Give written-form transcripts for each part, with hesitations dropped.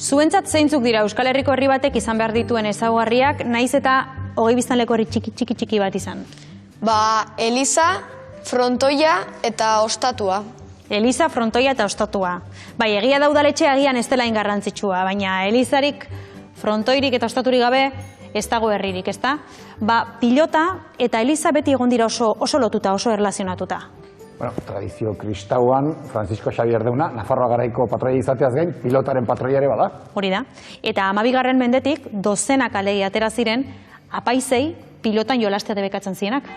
Zuentzat zeintzuk dira Euskal Herriko herri batek izan behar dituen ezaugarriak, naiz eta 20 biztanleko herri txiki bat izan? Eliza, frontoia eta ostatua. Eliza, frontoia eta ostatua. Bai, egia da udaletxea agian ez dela garrantzitsua, baina elizarik, frontoirik eta ostaturik gabe ez dago herririk, ezta? Pilota eta eliza beti egon dira oso lotuta, oso erlazionatuta. Tradizio kristauan, Francisco Xavier Deuna, Nafarroa garaiko patroia izateaz gain, pilotaren patroia ere bada. Hori da. Eta 12. mendetik, dozenak alegi atera ziren, apaizei pilotan jolastea debekatzen zienak.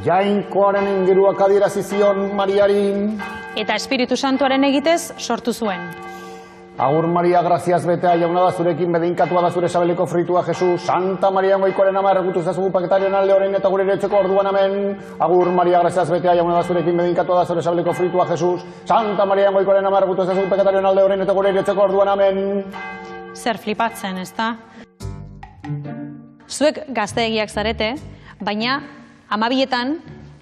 Jainkoaren ingeruak adierazi zion Mariari. Eta Espiritu Santuaren egitez sortu zuen. Agur Maria, graziaz betea, jauna da zurekin bedeinkatua da zure sabeleko fritua, Jesus. Santa Maria Goikoaren ama erregutu zazugu paketarioen alde orain eta gure eretzeko orduan amen. Agur Maria, graziaz betea, jauna da zurekin bedeinkatua da zure sabeleko fritua, Jesus. Santa Maria Goikoaren ama erregutu zazugu paketarioen alde orain eta gure eretzeko orduan amen. Zer flipatzen, ezta? Zuek gazteegiak zarete, baina 12etan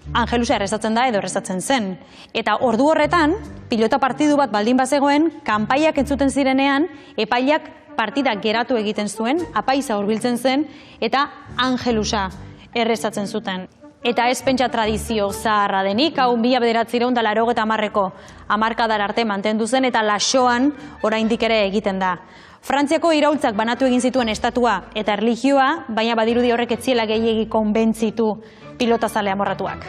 Angelusa errezatzen da edo errezatzen zen. Eta ordu horretan, pilota partidu bat baldin bazegoen, kanpaiak entzuten zirenean, epaileak partida geratu egiten zuen, apaiza hurbiltzen zen, eta Angelusa errezatzen zuten. Eta ez pentsa tradizio zaharra denik, hau 1980ko hamarkadar arte mantendu zen, eta Laxoan oraindik ere egiten da. Frantziako iraultzak banatu egin zituen estatua eta erlijioa, baina badirudi horrek ez ziela gehiegi konbentzitu pilotazale amorratuak.